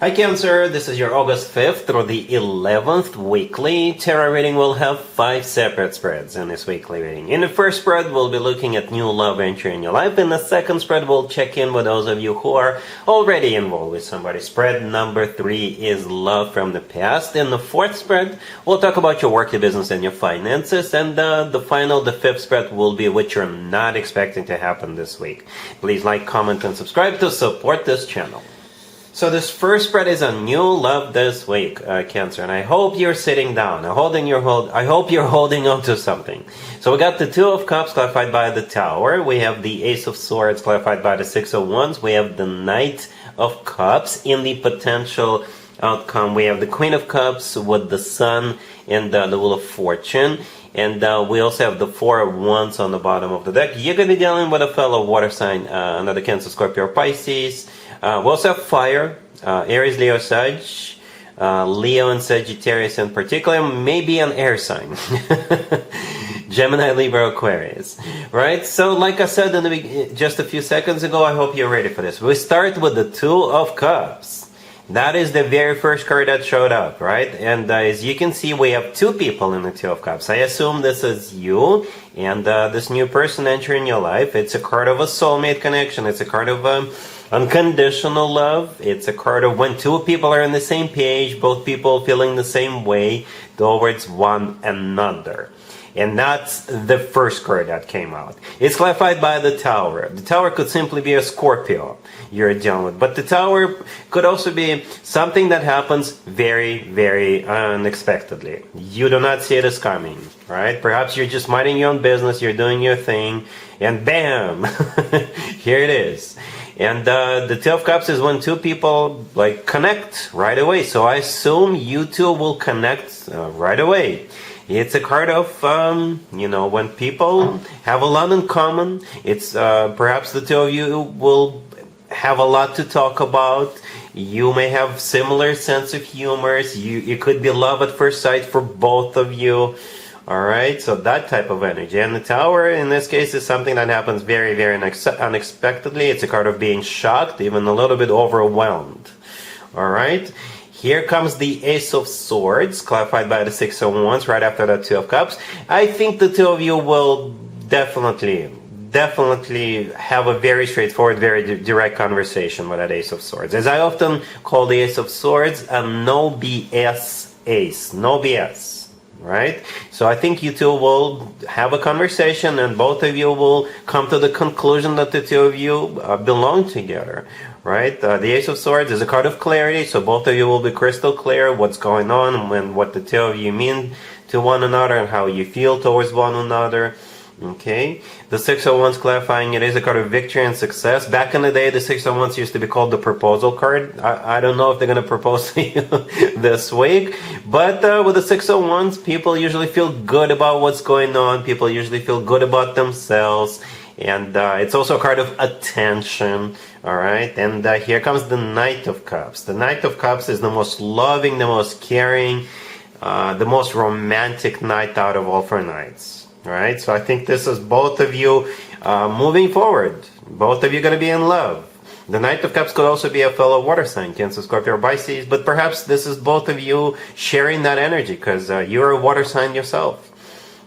Hi Cancer, this is your August 5th through the 11th weekly tarot reading. We'll have 5 separate spreads in this weekly reading. In the first spread, we'll be looking at new love entering your life. In the second spread, we'll check in with those of you who are already involved with somebody. Spread number 3 is love from the past. In the fourth spread, we'll talk about your work, your business, and your finances. And the fifth spread will be what you're not expecting to happen this week. Please like, comment, and subscribe to support this channel. So this first spread is a new love this week, Cancer, and I hope you're sitting down. I hope you're holding on to something. So we got the Two of Cups clarified by the Tower. We have the Ace of Swords clarified by the Six of Wands. We have the Knight of Cups in the potential outcome. We have the Queen of Cups with the Sun and the Wheel of Fortune. And we also have the Four of Wands on the bottom of the deck. You're going to be dealing with a fellow water sign, another Cancer, Scorpio, or Pisces. We also have fire, Aries, Leo, Sag, Leo and Sagittarius in particular, maybe an air sign. Gemini, Libra, Aquarius. Right? So like I said just a few seconds ago, I hope you're ready for this. We start with the Two of Cups. That is the very first card that showed up, right? And as you can see, we have 2 people in the Two of Cups. I assume this is you and this new person entering your life. It's a card of a soulmate connection. It's a card of unconditional love. It's a card of when 2 people are on the same page, both people feeling the same way towards one another. And that's the first card that came out. It's clarified by the Tower. The Tower could simply be a Scorpio you're dealing with. But the Tower could also be something that happens very, very unexpectedly. You do not see it as coming, right? Perhaps you're just minding your own business, you're doing your thing, and bam! Here it is. And the Two of Cups is when 2 people connect right away. So I assume you two will connect right away. It's a card of, when people have a lot in common. It's perhaps the 2 of you will have a lot to talk about. You may have similar sense of humors. It could be love at first sight for both of you. Alright, so that type of energy. And the Tower, in this case, is something that happens very, very unexpectedly. It's a card of being shocked, even a little bit overwhelmed. Alright, here comes the Ace of Swords, clarified by the Six of Wands, right after that Two of Cups. I think the 2 of you will definitely have a very straightforward, very direct conversation with that Ace of Swords. As I often call the Ace of Swords, a no BS ace. No BS. Right? So I think you two will have a conversation and both of you will come to the conclusion that the 2 of you belong together. Right? The Ace of Swords is a card of clarity, so both of you will be crystal clear what's going on and what the 2 of you mean to one another and how you feel towards one another. Okay, the Six of Wands clarifying it is a card of victory and success. Back in the day, the Six of Wands used to be called the proposal card. I don't know if they're going to propose to you this week, but with the Six of Wands, people usually feel good about what's going on. People usually feel good about themselves, and it's also a card of attention. All right, and here comes the Knight of Cups. The Knight of Cups is the most loving, the most caring, the most romantic knight out of all 4 knights. Right, so I think this is both of you moving forward. Both of you going to be in love. The Knight of Cups could also be a fellow water sign, Cancer, Scorpio, or Pisces, but perhaps this is both of you sharing that energy because you're a water sign yourself.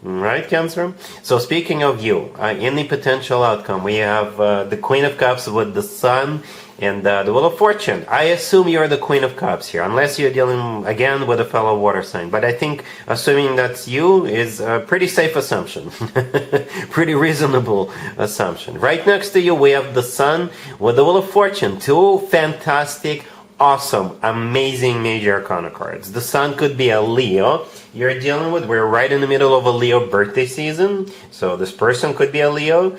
Right, Cancer? So speaking of you, in the potential outcome, we have the Queen of Cups with the Sun and the Wheel of Fortune. I assume you're the Queen of Cups here, unless you're dealing, again, with a fellow water sign. But I think assuming that's you is a pretty safe assumption. Pretty reasonable assumption. Right next to you, we have the Sun with the Wheel of Fortune. 2 fantastic, awesome, amazing major arcana cards. The Sun could be a Leo you're dealing with. We're right in the middle of a Leo birthday season, so this person could be a Leo.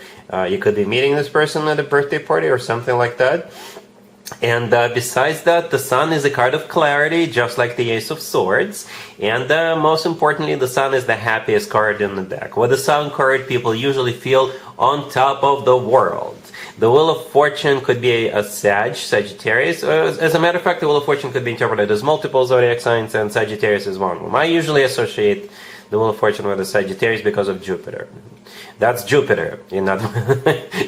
You could be meeting this person at a birthday party or something like that. And besides that, the Sun is a card of clarity, just like the Ace of Swords. And most importantly, the Sun is the happiest card in the deck. With the Sun card, people usually feel on top of the world. The Wheel of Fortune could be a Sagittarius. As a matter of fact, the Wheel of Fortune could be interpreted as multiple zodiac signs, and Sagittarius is one of them. I usually associate the Wheel of Fortune with a Sagittarius because of Jupiter. That's Jupiter in that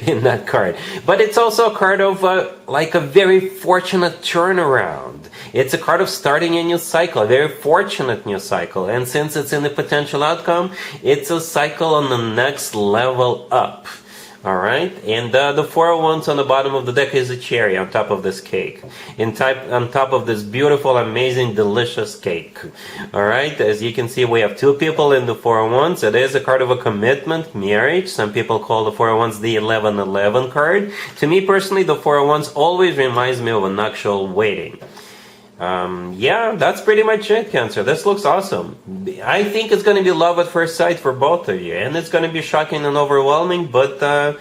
in that card. But it's also a card of like a very fortunate turnaround. It's a card of starting a new cycle, a very fortunate new cycle. And since it's in the potential outcome, it's a cycle on the next level up. All right, and the Four of Wands on the bottom of the deck is a cherry on top of this cake, on top of this beautiful, amazing, delicious cake. All right, as you can see, we have two people in the Four of Wands. It is a card of a commitment, marriage. Some people call the Four of Wands the 1111 card. To me personally, the Four of Wands always reminds me of an actual wedding. Yeah, that's pretty much it, Cancer. This looks awesome. I think it's going to be love at first sight for both of you, and it's going to be shocking and overwhelming, but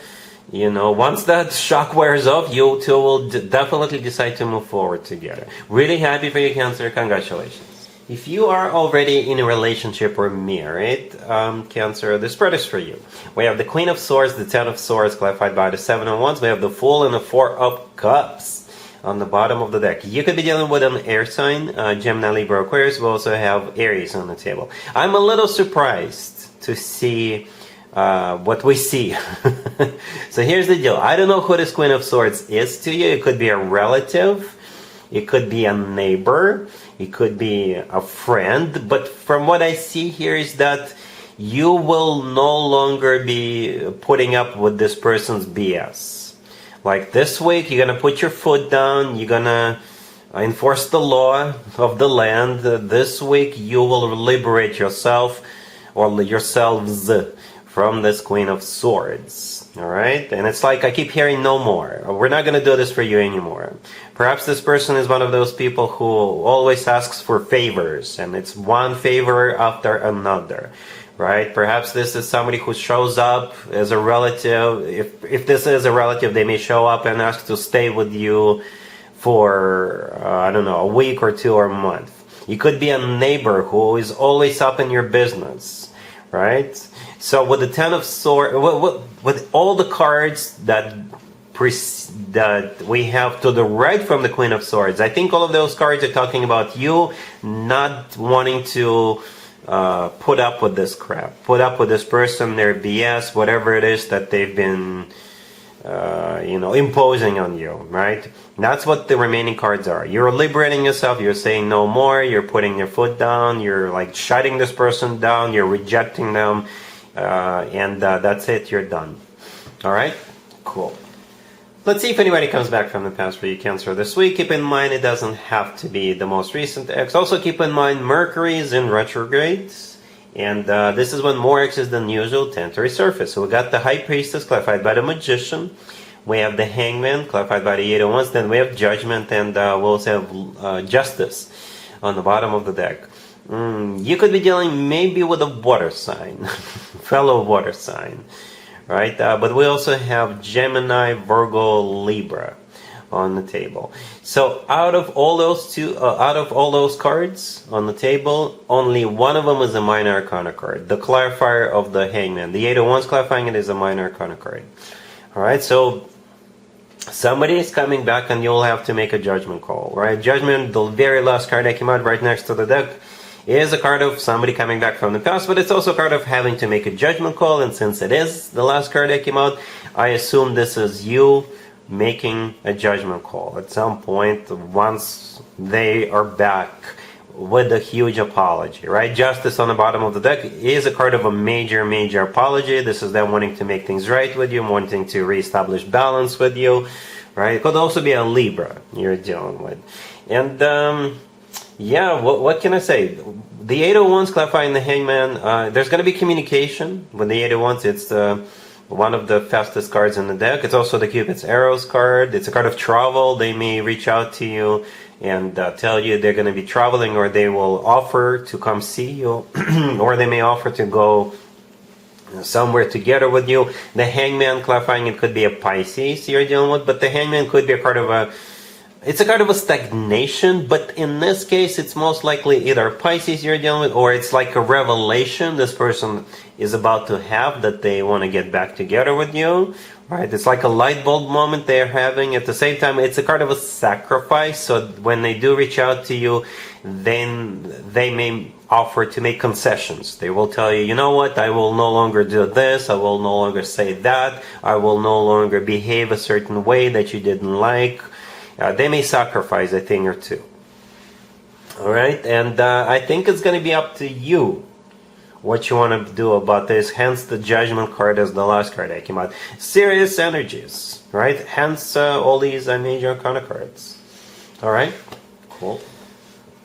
you know, once that shock wears off, you two will definitely decide to move forward together. Really happy for you, Cancer. Congratulations. If you are already in a relationship or married, Cancer, this spread is for you. We have the Queen of Swords, the Ten of Swords, clarified by the Seven of Wands. We have the Fool and the Four of Cups on the bottom of the deck. You could be dealing with an air sign, Gemini, Libra, Aquarius. We also have Aries on the table. I'm a little surprised to see what we see. So here's the deal. I don't know who this Queen of Swords is to you. It could be a relative. It could be a neighbor. It could be a friend. But from what I see here is that you will no longer be putting up with this person's BS. Like this week, you're going to put your foot down, you're going to enforce the law of the land. This week, you will liberate yourself or yourselves from this Queen of Swords. All right? And it's like I keep hearing no more. We're not going to do this for you anymore. Perhaps this person is one of those people who always asks for favors, and it's one favor after another. Right? Perhaps this is somebody who shows up as a relative. If this is a relative, they may show up and ask to stay with you for, I don't know, a week or two or a month. You could be a neighbor who is always up in your business, right? So with the Ten of Swords, with all the cards that we have to the right from the Queen of Swords, I think all of those cards are talking about you not wanting to put up with this crap, put up with this person, their BS, whatever it is that they've been, imposing on you, right? That's what the remaining cards are. You're liberating yourself. You're saying no more. You're putting your foot down. You're like shutting this person down. You're rejecting them, and that's it. You're done. All right, cool. Let's see if anybody comes back from the past for you, Cancer, this week. Keep in mind, it doesn't have to be the most recent ex. Also, keep in mind, Mercury is in retrograde. And this is when more exes than usual tend to resurface. So we got the High Priestess, clarified by the Magician. We have the Hangman, clarified by the Eight of Wands. Then we have Judgment, and we also have Justice on the bottom of the deck. You could be dealing maybe with a water sign, fellow water sign. Right, but we also have Gemini, Virgo, Libra on the table. So out of all those cards on the table, only one of them is a minor arcana card. The clarifier of the Hangman, the Eight of Wands clarifying it is a minor arcana card. All right, so somebody is coming back, and you'll have to make a judgment call. Right, Judgment, the very last card that came out right next to the deck, is a card of somebody coming back from the past, but it's also a card of having to make a judgment call. And since it is the last card that came out, I assume this is you making a judgment call at some point once they are back with a huge apology, right? Justice on the bottom of the deck is a card of a major, major apology. This is them wanting to make things right with you, wanting to reestablish balance with you, right? It could also be a Libra you're dealing with. And yeah, what can I say? The Eight of Wands clarifying the Hangman. There's going to be communication with the Eight of Wands. It's one of the fastest cards in the deck. It's also the Cupid's Arrows card. It's a card of travel. They may reach out to you and tell you they're going to be traveling, or they will offer to come see you, or they may offer to go somewhere together with you. The Hangman clarifying it could be a Pisces you're dealing with, but the Hangman could be a card of a It's a kind of a stagnation, but in this case, it's most likely either Pisces you're dealing with, or it's like a revelation this person is about to have that they want to get back together with you, Right, it's like a light bulb moment they're having. At the same time, it's a kind of a sacrifice. So when they do reach out to you, then they may offer to make concessions. They will tell you, you know what, I will no longer do this, I will no longer say that, I will no longer behave a certain way that you didn't like. They may sacrifice a thing or two. Alright, and I think it's going to be up to you what you want to do about this. Hence the judgment card as the last card I came out. Serious energies, right? Hence all these major arcana cards. Alright, cool.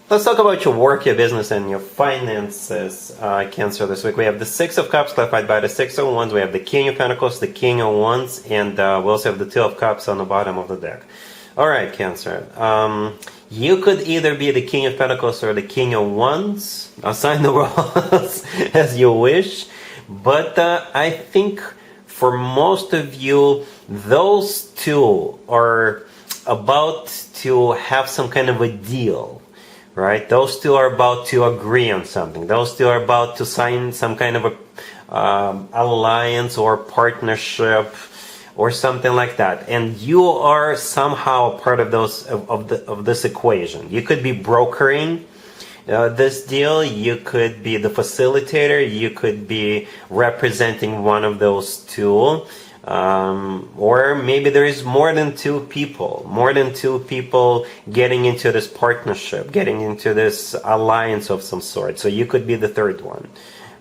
Let's talk about your work, your business, and your finances, Cancer, this week. We have the Six of Cups clarified by the Six of Wands. We have the King of Pentacles, the King of Wands, and we also have the Two of Cups on the bottom of the deck. Alright, Cancer. You could either be the King of Pentacles or the King of Wands. Assign the roles as you wish. But I think for most of you, those two are about to have some kind of a deal. Right? Those two are about to agree on something. Those two are about to sign some kind of a alliance or partnership or something like that. And you are somehow part of those of this equation. You could be brokering this deal. You could be the facilitator. You could be representing one of those two. Or maybe there is more than two people getting into this partnership, getting into this alliance of some sort. So you could be the third one,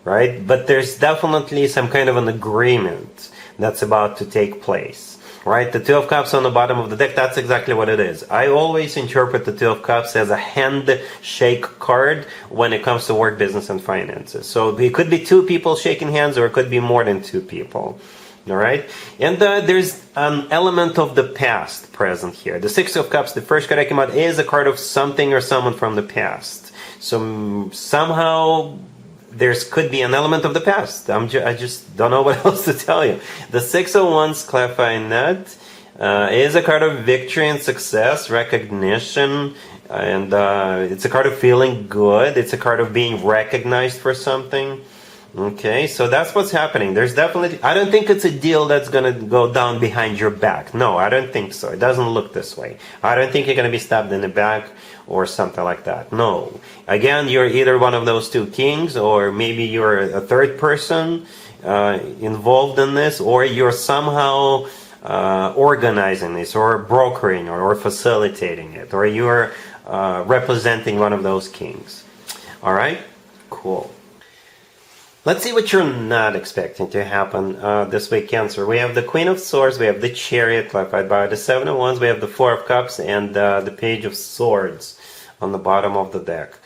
right? But there's definitely some kind of an agreement that's about to take place, right? The Two of Cups on the bottom of the deck, that's exactly what it is. I always interpret the Two of Cups as a handshake card when it comes to work, business, and finances. So it could be two people shaking hands, or it could be more than two people. All right, and there's an element of the past present here. The Six of Cups, the first card I came out, is a card of something or someone from the past. So somehow there could be an element of the past. I just don't know what else to tell you. The Six of Wands, clarifying that, is a card of victory and success, recognition, and it's a card of feeling good. It's a card of being recognized for something. Okay, so that's what's happening. There's definitely, I don't think it's a deal that's going to go down behind your back. No, I don't think so. It doesn't look this way. I don't think you're going to be stabbed in the back or something like that. No. Again, you're either one of those two kings, or maybe you're a third person involved in this, or you're somehow organizing this, or brokering, or facilitating it, or you're representing one of those kings. All right? Cool. Let's see what you're not expecting to happen this week, Cancer. We have the Queen of Swords, we have the Chariot, clarified by the Seven of Wands, we have the Four of Cups, and the Page of Swords on the bottom of the deck.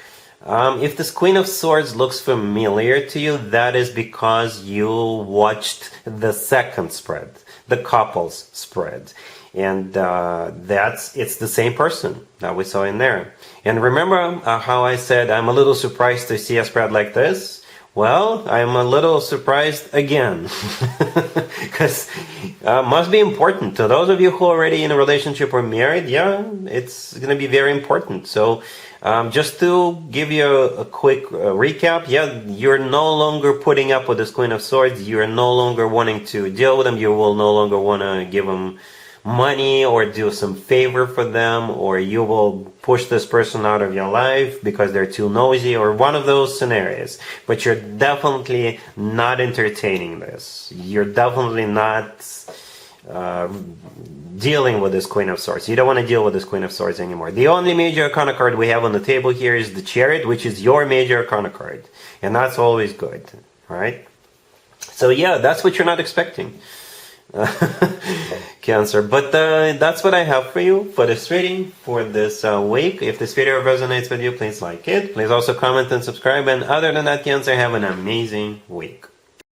If this Queen of Swords looks familiar to you, that is because you watched the second spread, the couples spread. And it's the same person that we saw in there. And remember how I said I'm a little surprised to see a spread like this? Well, I'm a little surprised again, because must be important to those of you who are already in a relationship or married. Yeah, it's going to be very important. So just to give you a quick recap, yeah, you're no longer putting up with this Queen of Swords. You're no longer wanting to deal with them. You will no longer want to give them money or do some favor for them, or you will push this person out of your life because they're too nosy, or one of those scenarios. But you're definitely not entertaining this. You're definitely not dealing with this Queen of Swords. You don't want to deal with this Queen of Swords anymore. The only major arcana card we have on the table here is the Chariot, which is your major arcana card, and that's always good. All right, so yeah, that's what you're not expecting. Cancer, but that's what I have for you for this reading for this week. If this video resonates with you, please like it. Please also comment and subscribe. And other than that, Cancer, have an amazing week.